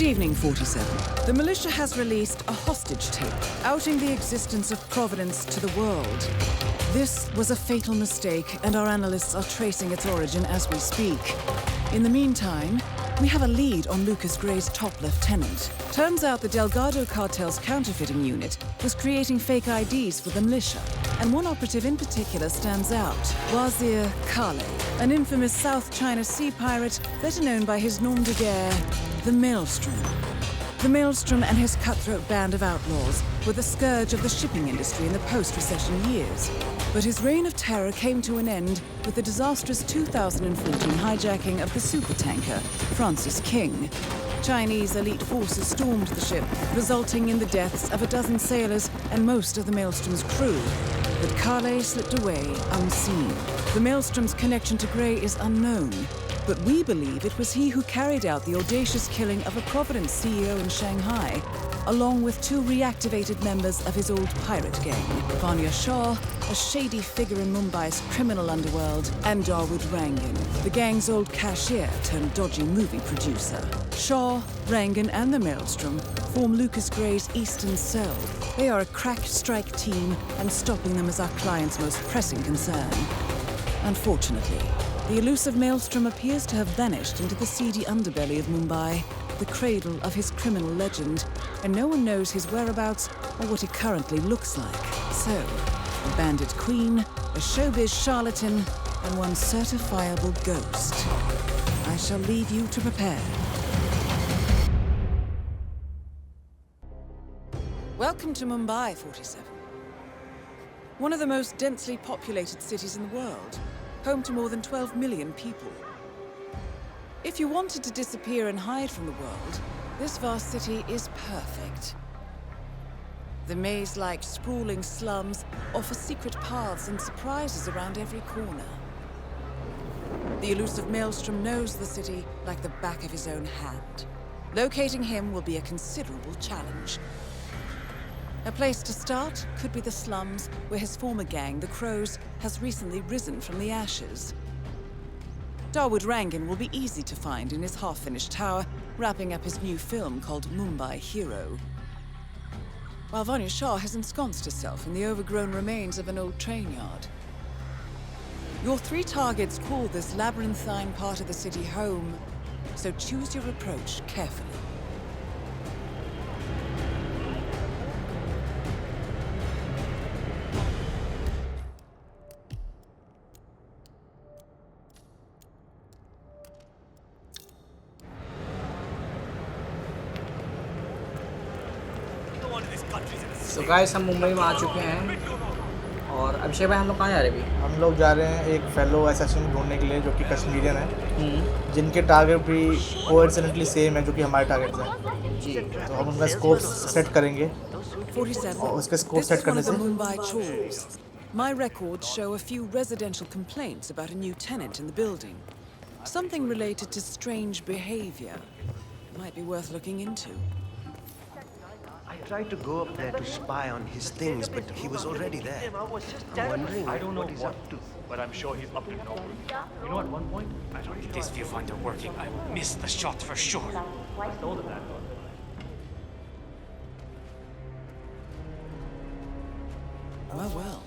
Good evening, 47. The militia has released a hostage tape, outing the existence of Providence to the world. This was a fatal mistake, and our analysts are tracing its origin as we speak. In the meantime, we have a lead on Lucas Gray's top lieutenant. Turns out the Delgado cartel's counterfeiting unit was creating fake IDs for the militia, and one operative in particular stands out, Wazir Kale, an infamous South China Sea pirate better known by his nom de guerre, the Maelstrom. The Maelstrom and his cutthroat band of outlaws were the scourge of the shipping industry in the post-recession years. But his reign of terror came to an end with the disastrous 2014 hijacking of the supertanker Francis King. Chinese elite forces stormed the ship, resulting in the deaths of a dozen sailors and most of the Maelstrom's crew. But Kale slipped away unseen. The Maelstrom's connection to Gray is unknown, but we believe it was he who carried out the audacious killing of a Providence CEO in Shanghai, along with two reactivated members of his old pirate gang, Vanya Shah, a shady figure in Mumbai's criminal underworld, and Dawood Rangan, the gang's old cashier turned dodgy movie producer. Shah, Rangan, and the Maelstrom form Lucas Gray's Eastern Cell. They are a crack strike team, and stopping them is our client's most pressing concern. Unfortunately, the elusive Maelstrom appears to have vanished into the seedy underbelly of Mumbai, the cradle of his criminal legend, and no one knows his whereabouts or what he currently looks like. So, a bandit queen, a showbiz charlatan, and one certifiable ghost. I shall leave you to prepare. Welcome to Mumbai, 47. One of the most densely populated cities in the world, home to more than 12 million people. If you wanted to disappear and hide from the world, this vast city is perfect. The maze-like sprawling slums offer secret paths and surprises around every corner. The elusive Maelstrom knows the city like the back of his own hand. Locating him will be a considerable challenge. A place to start could be the slums, where his former gang, the Crows, has recently risen from the ashes. Dawood Rangan will be easy to find in his half-finished tower, wrapping up his new film called Mumbai Hero. While Vanya Shah has ensconced herself in the overgrown remains of an old train yard. Your three targets call this labyrinthine part of the city home, so choose your approach carefully. तो guys हम मुंबई में आ चुके हैं और अभिषेक भाई हम लोग कहाँ जा रहे हैं अभी? हम लोग जा रहे हैं एक फेलो असैसिन ढूंढने के लिए जो कि कश्मीरियन है, जिनके टारगेट भी कोइंसिडेंटली सेम है जो कि हमारे टारगेट्स हैं जी। तो हम उनका स्कोप सेट करेंगे और उसके स्कोप सेट करने से My records show a few residential complaints about a new tenant in the building. Something related to strange behavior. Might be worth looking into. I tried to go up there to spy on his things, but he was already there. I'm wondering I don't know what he's up to. but I'm sure he's up to no good. You know, at one point, I told you This viewfinder working, I will miss the shot for sure. I told him that. Well.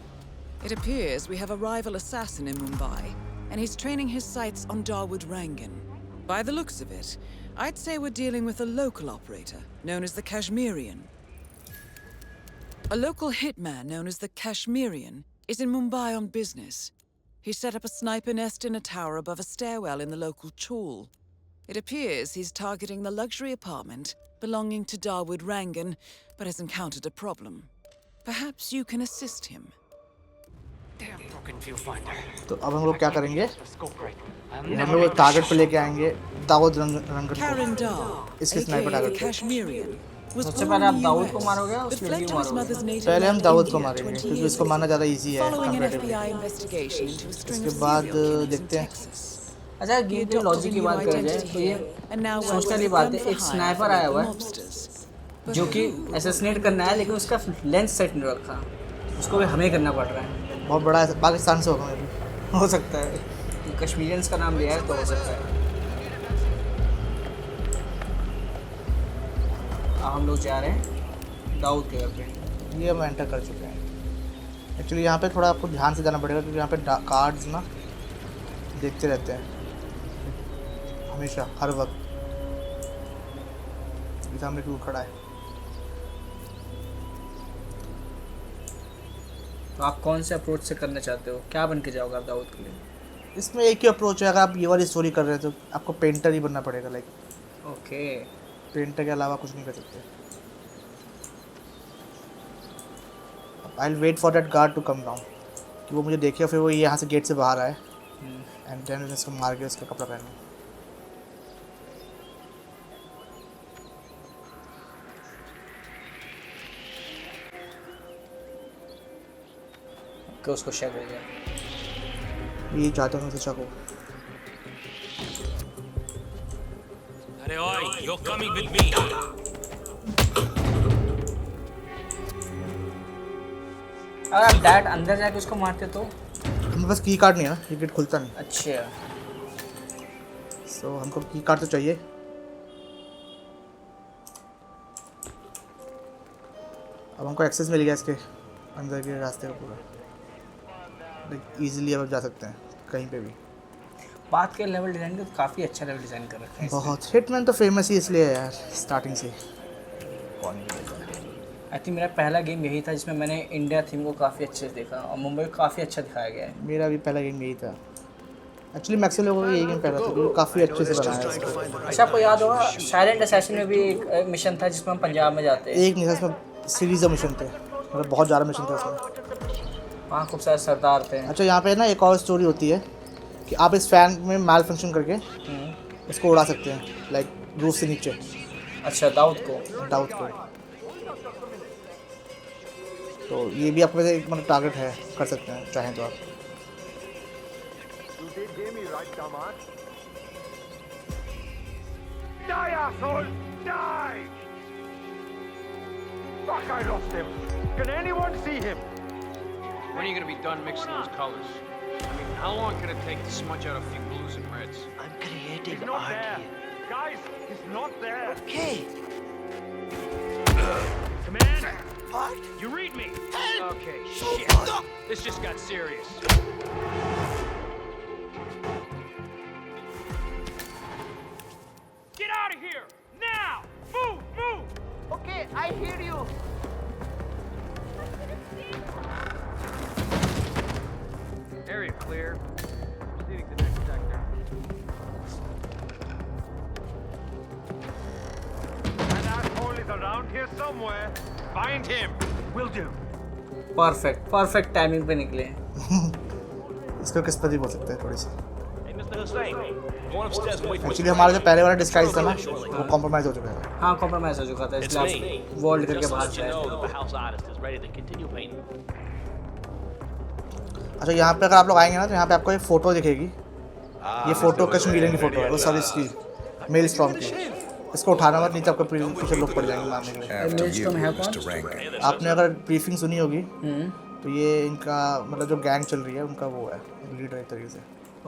It appears we have a rival assassin in Mumbai, and he's training his sights on Dawood Rangan. By the looks of it, I'd say we're dealing with a local operator, known as the Kashmirian. A local hitman known as the Kashmirian is in Mumbai on business. He set up a sniper nest in a tower above a stairwell in the local chawl. It appears he's targeting the luxury apartment belonging to Dawood Rangan, but has encountered a problem. Perhaps you can assist him. Damn broken viewfinder. तो अब हम लोग क्या करेंगे, The scope right. हम लोग target पे लेके आएंगे दाऊद रंगन Karen को, Dar, इसके aka स्नाइपर the टारगेट पे। Kashmirian, was सबसे born पहले आप in the दाऊद को US, मारोगे और but उसकी fled लड़की to को his मारोगे? mother's native पहले हम land, दाऊद को India, मारेंगे 20 क्योंकि years उसको ago. मारना ज़्यादा इजी है Following an comparatively. FBI investigation into a string इसके of बाद serial killings in देखते हैं। Texas. अच्छा He game adopted logic a की new बात करें जाए identity तो here, ये and now works सोचने as वाली a बात gun है, for एक hire स्नाइपर for आया local हुआ है mobsters. But जो कि who will असैसिनेट find करना है, him लेकिन उसका लेंस सेट नहीं रखा, उसको भी हमें करना पड़ रहा है। बहुत बड़ा है, पाकिस्तान से होगा मे भी, हो सकता है। कश्मीरियंस का नाम लिया है तो हो सकता है। हम लोग जा रहे हैं दाऊद के घर पे। ये हम एंटर कर चुके हैं। एक्चुअली यहाँ पे थोड़ा आपको ध्यान से जाना पड़ेगा क्योंकि यहाँ पे कार्ड्स ना देखते रहते हैं हमेशा हर वक्त। इस सामने क्यों खड़ा है? तो आप कौन से अप्रोच से करना चाहते हो? क्या बन के जाओगे आप दाऊद के लिए? इसमें एक ही अप्रोच है, अगर आप ये वाली स्टोरी कर रहे हो तो आपको पेंटर ही बनना पड़ेगा। लाइक ओके, पेंटर के अलावा कुछ नहीं कर सकते। I will wait for that guard to come down कि वो मुझे देखे फिर वो यहाँ से गेट से बाहर आए एंड देन उसको मार के उसका कपड़ा पहने। कि उसको शक हो गया। ये चाहता हूँ उसे शक हो। Hey, oi, you're coming with me. अगर आप डैड अंदर जाके उसको मारते तो? हमें बस की कार्ड नहीं है ना, ये गेट खुलता नहीं। अच्छा, सो हमको की कार्ड तो चाहिए। अब हमको एक्सेस मिल गया इसके अंदर के रास्ते का पूरा। लाइक इजीली अब जा सकते हैं कहीं पे भी। बात के लेवल डिज़ाइन का तो काफ़ी अच्छा लेवल डिज़ाइन कर रखा है। बहुत। हिटमैन तो फेमस ही इसलिए है यार स्टार्टिंग से। कौन नहीं लेता? आई थिंक मेरा पहला गेम यही था जिसमें मैंने इंडिया थीम को काफ़ी अच्छे से देखा और मुंबई को काफ़ी अच्छा दिखाया गया है। मेरा भी पहला गेम यही था। एक्चुअली मैक्सिमम लोगों का यही गेम पहला था क्योंकि काफ़ी अच्छे से बनाया है इसको। अच्छा, आपको याद होगा साइलेंट असैसिन में भी एक मिशन था जिसमें हम पंजाब में जाते हैं। एक नहीं था, इसमें सीरीज ऑफ मिशन थे, मतलब बहुत ज़्यादा मिशन थे उसमें। वहाँ खूब सारे सरदार थे। अच्छा, यहाँ पे ना एक और स्टोरी होती है कि आप इस फैन में माल फंक्शन करके इसको उड़ा सकते हैं, लाइक रूफ से नीचे। अच्छा, दाऊद को। तो ये भी आपके पास एक मतलब टारगेट है, कर सकते हैं चाहें तो आप। You did hear me right, dumbass? Die, asshole! Die! Fuck, I lost him. Can anyone see him? When are you gonna be done mixing those colors? I mean, how long can it take to smudge out a few blues and reds? I'm creating He's not art there. here. Guys, he's not there. Okay. Commander! What? You read me! Okay, shit. This just got serious. Get out of here! Now! Move! Move! Okay, I hear you. Area clear. Proceeding to next sector. That asshole is around here somewhere. Find him! Will do. Perfect timing पे निकले। इसको किस्मत भी बोल सकते हैं थोड़ी सी। Hey, Mr. Hussain. Go upstairs and wait for actually हमारा जो पहले वाला डिस्गाइज था ना वो कॉम्प्रोमाइज़ हो चुका है। हाँ, कॉम्प्रोमाइज हो चुका था, इसलिए आप वॉल्ड करके Just to बाहर let you जाए। know that the house artist is ready to continue painting. अच्छा, यहाँ पे अगर आप लोग आएंगे ना तो यहाँ पे आपको एक फ़ोटो दिखेगी। ये फ़ोटो कश्मीरियन की फ़ोटो है, वो सॉरी इसकी मेल स्टॉर्म की। इसको उठाना मत, नहीं तो आपको पीछे लोग पड़ जाएंगे मारने के लिए। After Mr. you, Rankin. Mr. Rankin. आपने अगर ब्रीफिंग सुनी होगी तो ये इनका मतलब जो गैंग चल रही है उनका वो है लीडर एक तरीके से।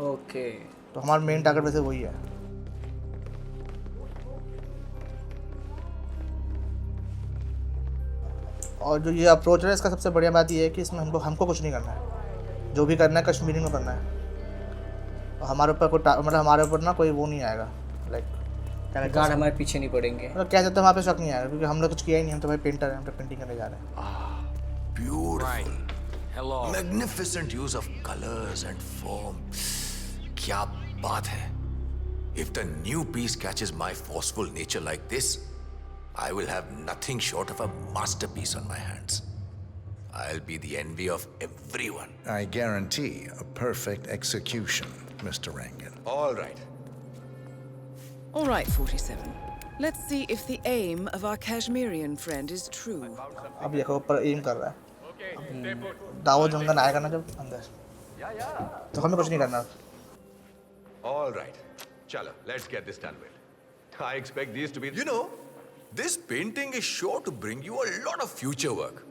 ओके, तो हमारा मेन टारगेट वैसे वही है। और जो ये अप्रोच है इसका सबसे बढ़िया बात ये है कि इसमें हमको कुछ नहीं करना है। जो भी करना है कश्मीरी में करना है। और हमारे ऊपर कोई मतलब हमारे ऊपर ना कोई वो नहीं आएगा, लाइक गार्ड हमारे पीछे नहीं पड़ेंगे। मतलब क्या चाहते हैं वहाँ पे शक नहीं आएगा क्योंकि हमने कुछ किया ही नहीं। हम तो भाई पेंटर हैं, हम तो पेंटिंग करने जा रहे हैं। Beautiful. Hello. Magnificent use of colors and form. क्या बात है. If the new piece catches my forceful nature like this, I will have nothing short of a masterpiece on my hands. I'll be the envy of everyone. I guarantee a perfect execution, Mr. Rankin. All right. All right, 47. Let's see if the aim of our Kashmirian friend is true. अब देखो ऊपर M कर रहा है। दाऊद जंगन आएगा ना जब अंदर तो हमें कुछ नहीं करना। All right. Chalo, let's get this done with. I expect these to be... You know, this painting is sure to bring you a lot of future work.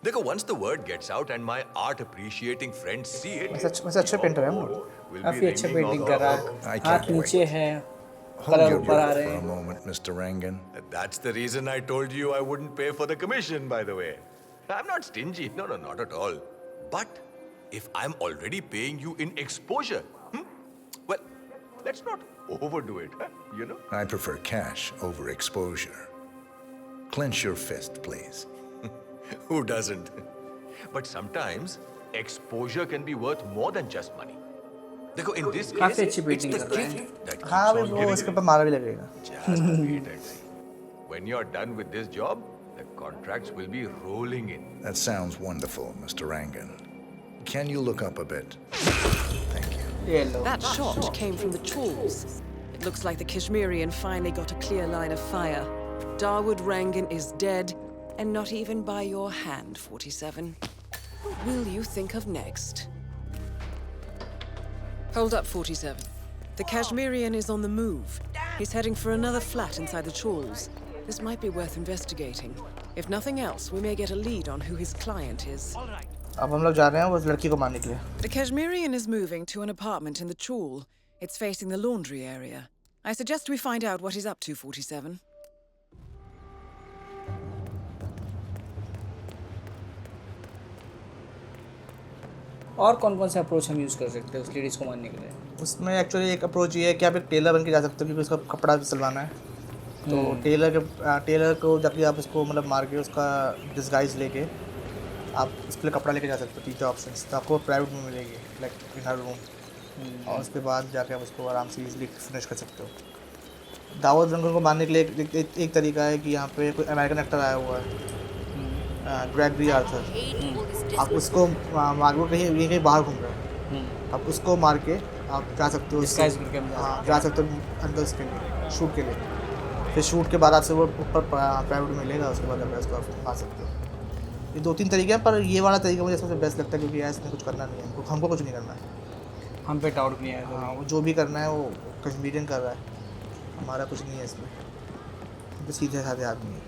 देखो, once the word gets out and my art appreciating friends see it, वैसे अच्छे painter हैं हम लोग। We'll be काफी अच्छा ringing painting off कर रहा I है। can't हाथ नीचे है, Hold your ऊपर आ breath रहे for a हैं। moment, Mr. Rangan. That's the reason I told you I wouldn't pay for the commission, by the way. I'm not stingy. No, not at all. But if I'm already paying you in exposure, well, let's not overdo it, you know? I prefer cash over exposure. Clench your fist, please. Who doesn't? But sometimes exposure can be worth more than just money. देखो, in this case, काफी अच्छी it's beating the कर रहा है। gift that keeps हाँ भाई on वो giving इसके you. ऊपर मारा भी लगेगा। Just wait and see. When you're done with this job, the contracts will be rolling in. That sounds wonderful, Mr. Rangan. Can you look up a bit? Thank you. ये लो। That shot came from the tools. It looks like the Kashmirian finally got a clear line of fire. Dawood Rangan is dead, and not even by your hand, 47. What will you think of next? Hold up, 47. The Kashmirian is on the move. He's heading for another flat inside the Chawls. This might be worth investigating. If nothing else, we may get a lead on who his client is. अब हम लोग जा रहे हैं उस लड़की को मारने के लिए। The Kashmirian is moving to an apartment in the Chawl. It's facing the laundry area. I suggest we find out what he's up to, 47. और कौन-कौन से अप्रोच हम यूज कर सकते हैं उस लेडीज को मारने के लिए? उसमें एक्चुअली एक अप्रोच ये है कि आप एक टेलर बन के जा सकते हो क्योंकि उसका कपड़ा भी सिलवाना है। तो टेलर को जाके आप उसको मतलब मार के उसका डिस्गाइज लेके आप उसके लिए कपड़ा लेके जा सकते हो। 3 ऑप्शंस तो आपको प्राइवेट में मिलेगी, लाइक इन हर रूम। और उसके बाद जाके आप उसको आराम से इजीली फिनिश कर सकते हो। दाऊद रंगन को मारने के लिए एक तरीका है कि यहाँ पे कोई अमेरिकन एक्टर आया हुआ है, ग्रेगरी आर्थर। आप उसको मार के कहीं बाहर घूम रहे हैं, आप उसको मार के आप जा सकते हो। हाँ, जा सकते हो अंदर उसके लिए शूट के लिए। फिर शूट के बाद आपसे वो ऊपर प्राइवेट मिलेगा, उसके बाद आप उसको आ सकते हो। ये 2-3 तरीके हैं, पर ये वाला तरीका मुझे सबसे बेस्ट लगता है क्योंकि यार इसमें कुछ करना नहीं है, हमको कुछ नहीं करना है। हम पे डाउट नहीं है। हाँ, वो जो भी करना है वो कश्मीरियन कर रहा है, हमारा कुछ नहीं है इसमें। हम तो सीधे साधे आदमी हैं।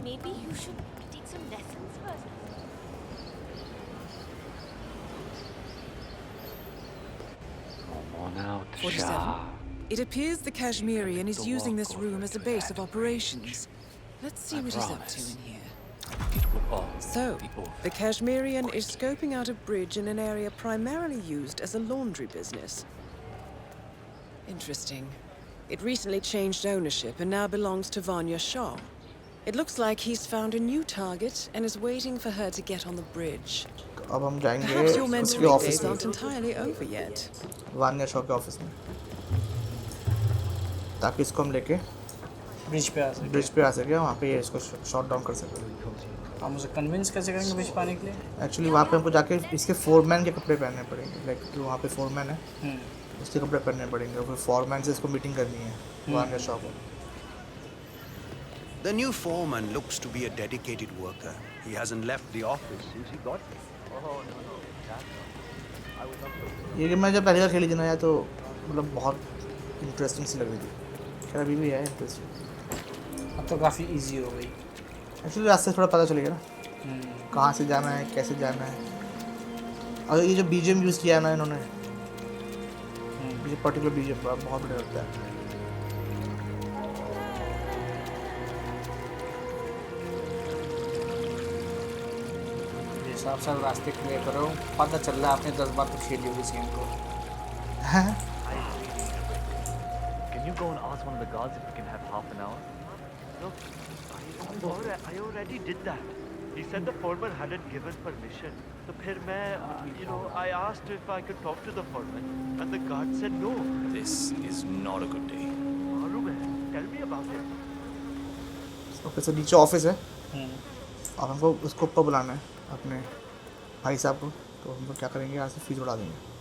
Maybe you should take some lessons first. Come on out, 47. It appears the Kashmirian is using this room as a base of operations. Let's see what he's up to in here. So, the Kashmirian is scoping out a bridge in an area primarily used as a laundry business. Interesting. It recently changed ownership and now belongs to Vanya Shah. It looks like he's found a new target and is waiting for her to get on the bridge. अब हम जाएंगे Perhaps your उसके mentoring office days aren't में, entirely over yet. Vanya Shaw के office में, ताकि इसको हम लेके ब्रिज पे आ सके, वहाँ पे इसको शॉट डाउन कर सके। हम उसे कन्विंस कैसे करेंगे ब्रिज पे आने के लिए? एक्चुअली वहाँ पे हमको जाके इसके फोरमैन के कपड़े पहनने पड़ेंगे, लाइक जो वहाँ पे फोरमैन है उसके कपड़े पहनने पड़ेंगे और फिर फोरमैन से इसको मीटिंग करनी है वान्या शॉ को। The new foreman looks to be a dedicated worker. He hasn't left the office since he got there. ये गेम मैं जब पहली बार खेली थी ना यार, तो मतलब बहुत इंटरेस्टिंग सी लग रही थी। खैर अभी भी है इंटरेस्टिंग। अब तो काफ़ी इजी हो गई। एक्चुअली रास्ते से थोड़ा पता चलेगा ना कहाँ से जाना है, कैसे जाना है। और ये जो बीजीएम यूज़ किया है ना इन्होंने, ये पर्टिकुलर बीजीएम बहुत बढ़िया होता है। साफ साफ रास्ते क्लियर करो, पता चल रहा है आपने 10 बार तो खेली होगी सीन को। Can you go and ask one of the guards if we can have half an hour? Look, I already did that. He said the foreman hadn't given permission. So फिर मैं, I asked if I could talk to the foreman, and the guard said no. This is not a good day. मालूम है, tell me about it. Okay, so नीचे office है और हमको उसको ऊपर बुलाना है अपने भाई साहब को। तो हम लोग क्या करेंगे, यहाँ से फीस उड़ा देंगे।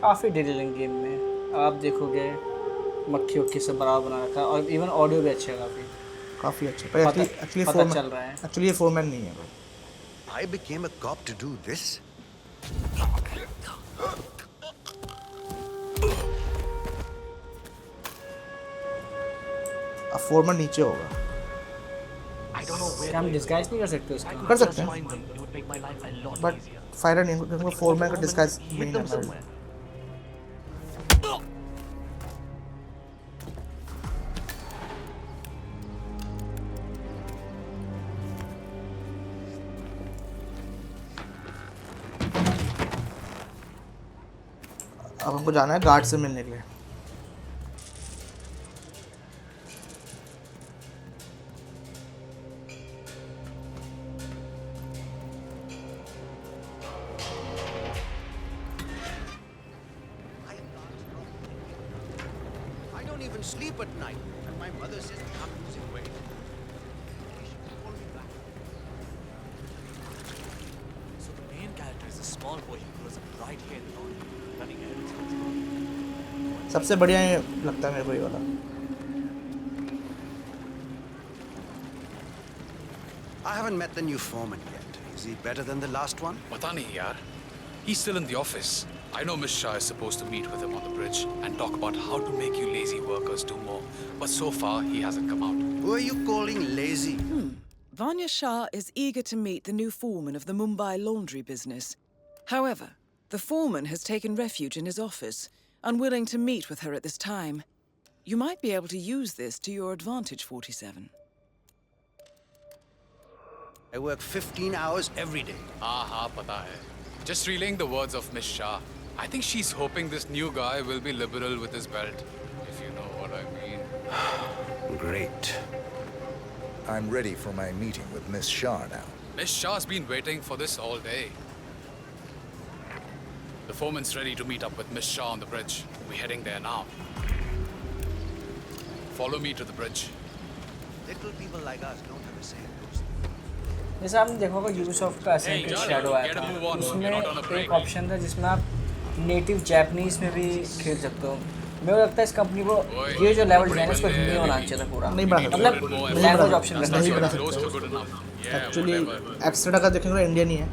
काफ़ी डिटेलिंग गेम में आप देखोगे, मक्खी वक्खी से बराबर बना रखा है और इवन ऑडियो भी अच्छा है काफ़ी। काफ़ी अच्छा पर एक्चुअली पता चल रहा है। एक्चुअली ये फोरमैन नहीं है भाई। I became a cop to do this? अब फोरमैन नीचे होगा। क्या हम डिस्गाइज नहीं कर सकते उसका? कर सकते हैं बट फायदा नहीं है क्योंकि फोरमैन का डिस्गाइज नहीं है हमारे। अब हमको जाना है गार्ड से मिलने के लिए। I don't even sleep at night, and my mother says I'm losing weight. So the main character is a small boy who grows up right here in London, running errands for his mom. सबसे बढ़िया ये लगता है मेरे को ये वाला। I haven't met the new foreman yet. Is he better than the last one? पता नहीं यार. He's still in the office. I know Miss Shah is supposed to meet with him on the bridge and talk about how to make you lazy workers do more. But so far, he hasn't come out. Who are you calling lazy? Vanya Shah is eager to meet the new foreman of the Mumbai laundry business. However, the foreman has taken refuge in his office, unwilling to meet with her at this time. You might be able to use this to your advantage, 47. I work 15 hours every day. हाँ पता है. Just relaying the words of Miss Shah. I think she's hoping this new guy will be liberal with his belt, if you know what I mean. Great. I'm ready for my meeting with Miss Shah now. Miss Shah's been waiting for this all day. The foreman's ready to meet up with Miss Shah on the bridge. We're heading there now. Follow me to the bridge. Little people like us don't have a say in those things. जैसे आपने देखा होगा Ubisoft का ascension shadow आया था, उसमें एक option था जिसमें आप नेटिव जैपनीज में भी खेल सकते हो। मेरे को लगता है इस कंपनी को ये जो लेवल डिजाइन है इसको हिंदी में बनाना चाहिए था पूरा। नहीं बना सकते, मतलब लैंग्वेज ऑप्शन करना नहीं चाहिए। बना सकते। एक्चुअली एक्स्ट्रा का देखेंगे तो इंडियन ही है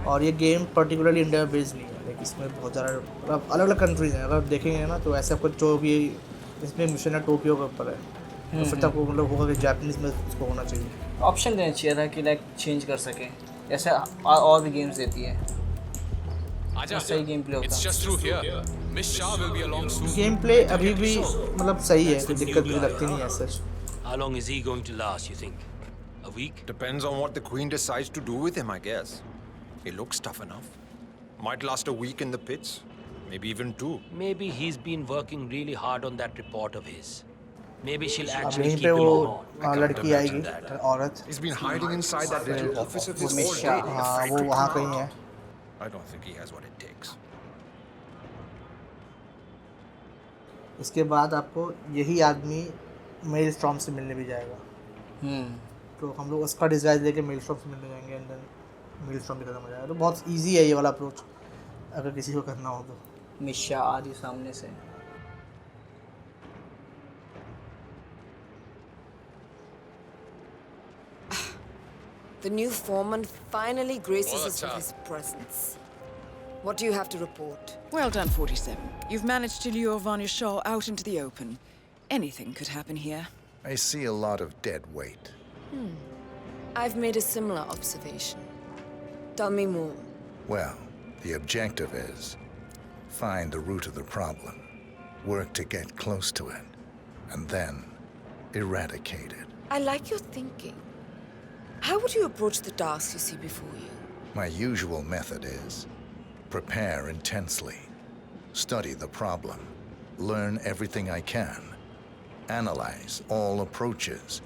और ये गेम पर्टिकुलरली इंडिया में बेस्ड नहीं है, लेकिन इसमें बहुत ज़्यादा मतलब अलग अलग कंट्रीज हैं। अगर देखेंगे ना तो ऐसा कुछ जो भी इसमें मिशन है टोक्यो के ऊपर है, तो फिर तक मतलब होगा कि जापानीज में उसको होना चाहिए। ऑप्शन देना चाहिए था कि लाइक चेंज कर सके, जैसे और भी गेम्स देती है। सही गेम प्ले होता है। गेम प्ले अभी भी मतलब सही है, कोई दिक्कत मुझे लगती नहीं है सच। How long is he going to last, you think? A week? Depends on what the Queen decides to do with him, I guess. He looks tough enough. Might last a week in the pits, maybe even 2. Maybe he's been working really hard on that report of his. Maybe she'll अब actually यहीं keep पे him वो on. लड़की आएगी, औरत। He's been hiding inside that little office of his all day. हाँ वो वहाँ कहीं है। I don't think he has what it takes. इसके बाद आपको यही आदमी मेल स्टॉर्म से मिलने भी जाएगा। तो हम लोग उसका डिस्गाइज लेके मेल स्टॉर्म से मिलने जाएंगे एंड देन मेल स्टॉर्म भी खत्म हो जाएगा। तो बहुत इजी है ये वाला अप्रोच अगर किसी को करना हो तो। मिशा आ रही सामने से। The new foreman finally graces us with his presence. What do you have to report? Well done, 47. You've managed to lure Vanya Shah out into the open. Anything could happen here. I see a lot of dead weight. I've made a similar observation. Tell me more. Well, the objective is find the root of the problem, work to get close to it, and then eradicate it. I like your thinking. How would you approach the tasks you see before you? My usual method is prepare intensely, study the problem, learn everything I can, analyze all approaches.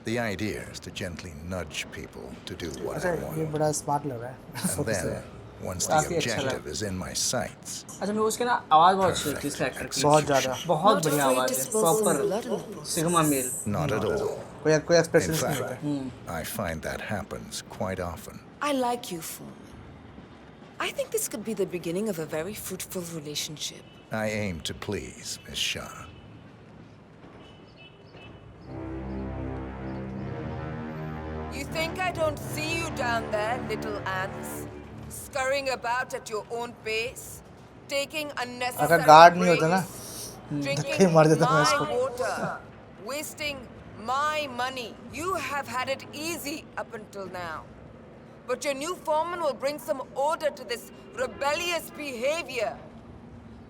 The idea is to gently nudge people to do what I want. ये बड़ा smart लग रहा है। And then, once the objective is in my sights, अच्छा मेरे को उसके ना आवाज़ बहुत अच्छी लगती है इस एक्टर की। बहुत ज़्यादा। बहुत बढ़िया आवाज़ है, proper sigma male. not at all. कोई In एक्सप्रेशन नहीं होता। fact, I find that happens quite often. I like you, foreman. I think this could be the beginning of a very fruitful relationship. I aim to please, Miss Shah. don't see you down there, little ants, scurrying about at your own pace, taking unnecessary अगर guard नहीं होता ना drinking मार देता मैं my इसको water, wasting my money. You have had it easy up until now. But your new foreman will bring some order to this rebellious behavior.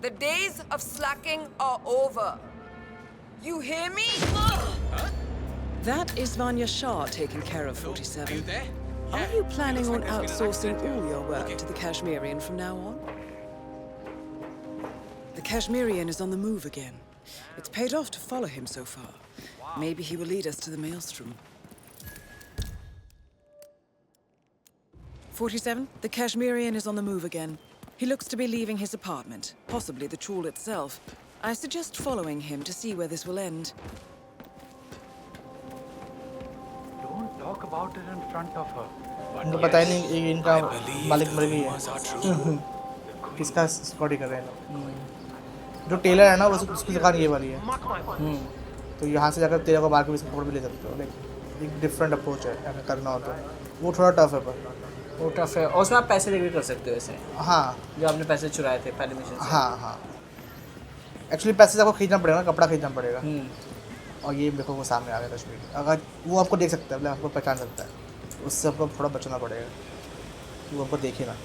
The days of slacking are over. You hear me? That is Vanya Shah taking care of 47. Are you planning on outsourcing all your work to the Kashmirian from now on? The Kashmirian is on the move again. It's paid off to follow him so far. Maybe he will lead us to the Maelstrom. 47, the Kashmirian is on the move again. He looks to be leaving his apartment, possibly the trawl itself. I suggest following him to see where this will end. Don't talk about it in front of her. इनको पता ही नहीं इनका मालिक मर गई है किसका security कर रहे हैं लोग जो टेलर है ना वो उसकी दुकान ये वाली है तो यहाँ से जाकर तेरे को मार के भी इसका कपड़े भी ले सकते हो लाइक एक डिफरेंट अप्रोच है अगर करना हो तो वो थोड़ा टफ है पर वो टफ है और उसमें आप पैसे देकर कर सकते हो ऐसे हाँ जो आपने पैसे चुराए थे पहले मिशन से हाँ हाँ एक्चुअली पैसे से आपको खरीदना पड़ेगा ना कपड़ा खरीदना पड़ेगा और ये देखो वो सामने आ गया कश्मीर अगर वो आपको देख सकता है मतलब आपको पहचान सकता है उससे आपको थोड़ा बचना पड़ेगा वो आपको देखे ना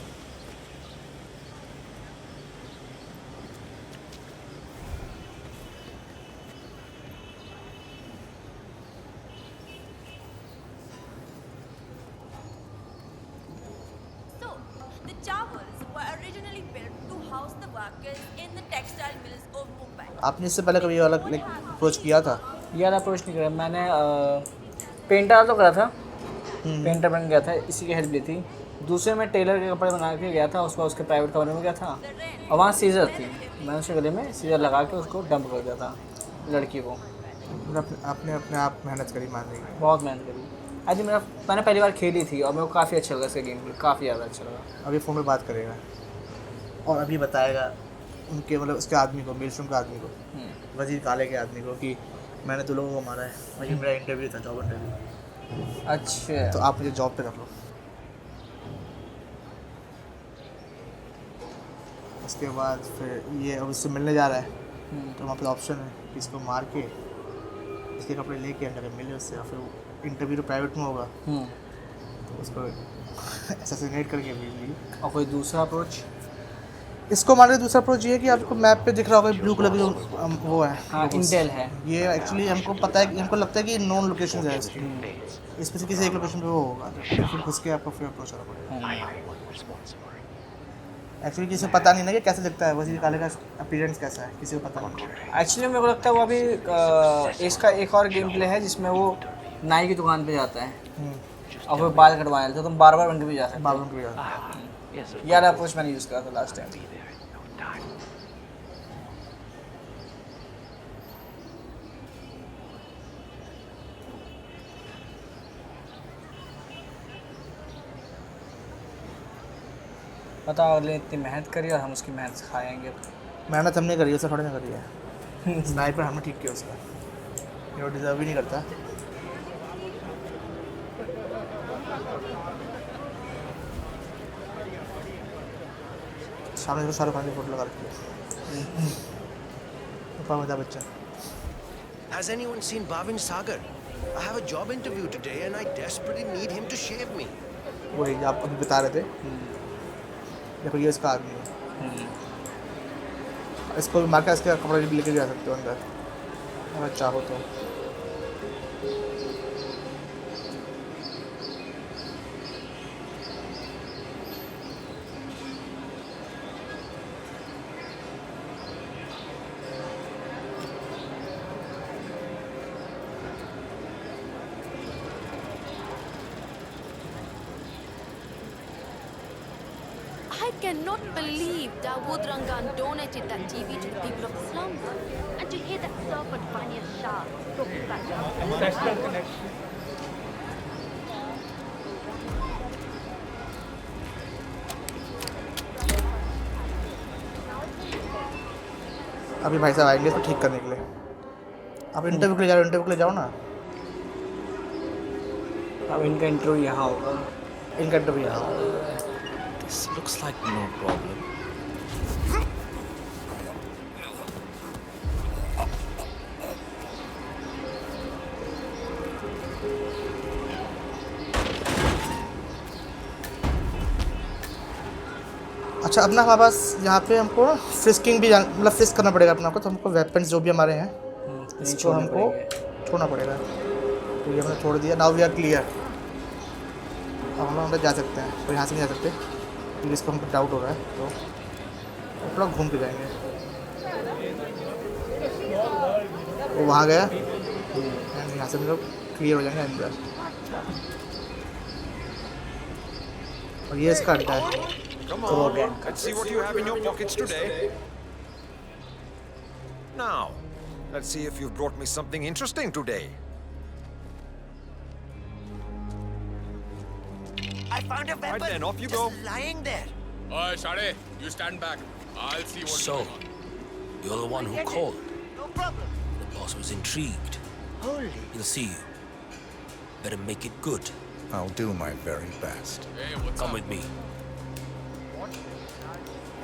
The towers were originally built to house the workers in the textile mills of Mumbai. आपने इससे पहले कभी ये वाला लाइक अप्रोच किया था ये वाला अप्रोच नहीं करा मैंने पेंटर तो करा था पेंटर बन गया था इसी की हेल्प ली थी दूसरे में टेलर के कपड़े बना के गया था उसका उसके प्राइवेट कमरे में गया था और वहाँ सीजर थी मैंने उसके गले में सीजर लगा के उसको डंप कर दिया था लड़की को आपने अपने आप मेहनत करी मान ली बहुत मेहनत करी आज मैंने पहली बार खेली थी और मेरे को काफ़ी अच्छा लगा इसका गेम प्ले काफ़ी ज़्यादा अच्छा लगा अभी फ़ोन में बात करेगा और अभी बताएगा उनके मतलब उसके आदमी को मेलस्ट्रॉम के आदमी को वजीर काले के आदमी को कि मैंने तो लोगों को मारा है वही मेरा इंटरव्यू था जॉब इंटरव्यू अच्छा तो आप मुझे जॉब पे कर लो उसके बाद फिर ये अब उससे मिलने जा रहा है तो वहाँ पर ऑप्शन है कि इसको मार के इसके कपड़े लेके अंदर मिले उससे और फिर इंटरव्यू तो प्राइवेट में होगा तो उसको असैसिनेट करके भेज ली और कोई दूसरा अप्रोच इसको मारने का दूसरा अप्रोच ये है कि आपको मैप पे दिख रहा होगा ब्लू कलर की जो वो है हाँ इंटेल है ये एक्चुअली हमको पता है हमको लगता है कि नॉन लोकेशन है इसकी इस पे से किसी एक लोकेशन पे वो होगा फिर घुस के आपको फिर अप्रोच करना पड़ेगा एक्चुअली किसी को पता नहीं ना कि कैसे दिखता है वजीर काले का अपीयरेंस कैसा है किसी को पता नहीं एक्चुअली मेरे को लगता है वो अभी इसका एक और गेम प्ले है जिसमें वो नाई की दुकान पे जाता है और फिर बाल कटवाने तो तुम बार बार बन के भी जा सकते बाल बन के भी जा सकते यार अप्रोच मैंने यूज़ करा था लास्ट टाइम बताओ अगले इतनी मेहनत करी और हम उसकी मेहनत खाएंगे मेहनत हमने करी है उसे थोड़ी ना करी है स्नाइपर हमने ठीक किया उसका ये वो डिज़र्व ही नहीं करता सामने तो शाहरुख खान की फोटो लगा रखी है Amitabh Bachchan Has anyone seen Bhavin Sagar? I have a job interview today and I desperately need him to shave me. वही आप अभी बता रहे थे देखो ये इसका आदमी है इसको भी मार के इसके कपड़े भी लेके जा सकते हो अंदर अगर चाहो तो I cannot believe Dawood Rangan donated that TV to the people of the slums. And to hear that serpent Vanya Shah talking about अभी भाई साहब आएंगे इसको ठीक करने के लिए आप इंटरव्यू के लिए जाओ ना अब इनका इंटरव्यू यहाँ होगा। इनका इंटरव्यू यहाँ होगा। This looks like no problem. अच्छा, अपना हमारे पास यहाँ पे हमको फ्रिस्किंग भी मतलब फ्रिस्क करना पड़ेगा अपना को, तो हमको वेपन्स जो भी हमारे हैं इसको हमको छोड़ना पड़ेगा। तो ये हमने छोड़ दिया। Now we are clear. अब हम लोग अंदर जा सकते हैं, तो यहाँ से नहीं जा सकते क्योंकि इसको हमको डाउट हो रहा है, तो थोड़ा घूम के जाएंगे। वो वहाँ गया, यहाँ से हम लोग क्लियर हो जाएंगे अंदर। और ये इसका अड्डा है। Come on, let's see what you have in your pockets today. Now, let's see if you've brought me something interesting today. I found a weapon. Right then, off you just go. lying there. Oi, Shade, you stand back. I'll see what's So, going on. you're the one who called. No problem. The boss was intrigued. Holy. He'll see you. Better make it good. I'll do my very best. Hey, what's Come up? with me.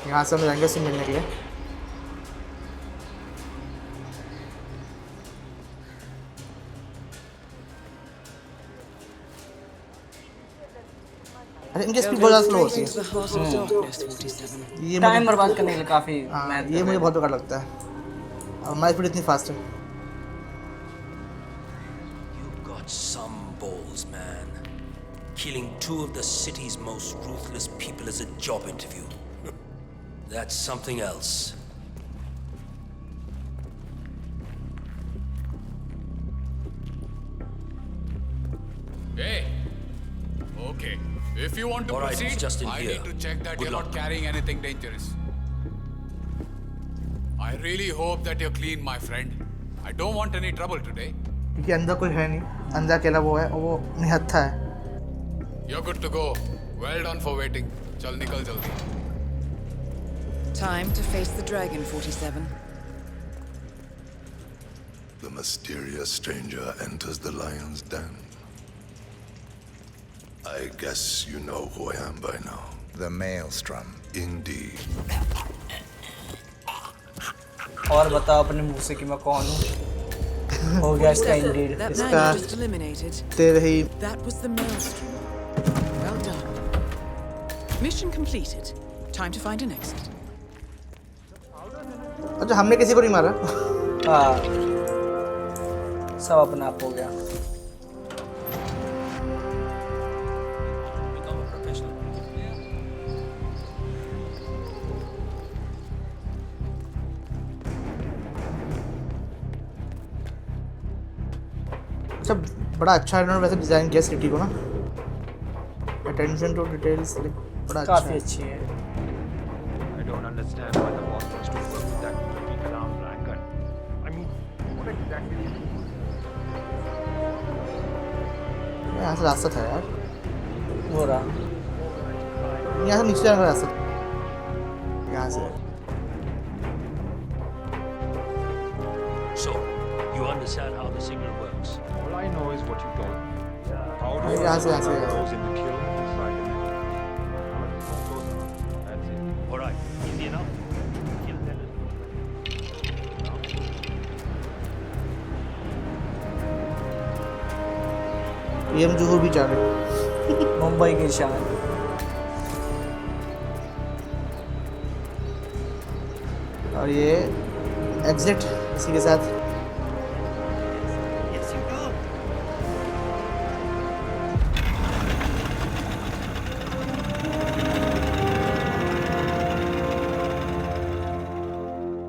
यहाँ से हम जाएंगे उससे मिलने के लिए। अरे इनकी स्पीड बहुत ज़्यादा स्लो होती है। ये टाइम बर्बाद करने के लिए काफ़ी हाँ, ये मुझे बहुत बेकार लगता है। और हमारी स्पीड इतनी फास्ट है। You've got some balls, man. Killing two of the city's most ruthless people as a job interview. That's something else. Hey. Okay. If you want to All right, proceed, it's just in I here. need to check that Good you're luck. not carrying anything dangerous. I really hope that you're clean, my friend. I don't want any trouble today. क्योंकि अंदर कोई है नहीं, अंदर अकेला वो है और वो निहत्था है। You're good to go. Well done for waiting. चल निकल जल्दी. Time to face the dragon, 47. The mysterious stranger enters the lion's den. I guess you know who I am by now. The Maelstrom. Indeed. और बताओ अपने मुंह से कि मैं कौन हूँ। हो गया इसका इंडीड। That man इसका you just eliminated. तेरे ही That was the Maelstrom. Well done. Mission completed. Time to find an exit. अच्छा, हमने किसी को नहीं मारा। हाँ, सब अपना आप हो गया। Become a professional. अच्छा, बड़ा अच्छा इन्होंने वैसे डिज़ाइन किया सिटी को ना। अटेंशन टू डिटेल्स बड़ा अच्छा काफ़ी है। अच्छी है। I don't understand why the boss wants to work with that weak-arm rancor. I mean, what exactly is it? यहाँ से रास्ता था यार। हो रहा। यहाँ से नीचे जाने का रास्ता। यहाँ से। So, you understand how the signal works? All I know is what you told me. How do you यहाँ से those in the kill inside the middle? That's it. All right, easy enough. Kill them. ये हम जुहू भी जा रहे हैं। मुंबई की शान। और ये एग्जिट इसी के साथ। Yes, you do.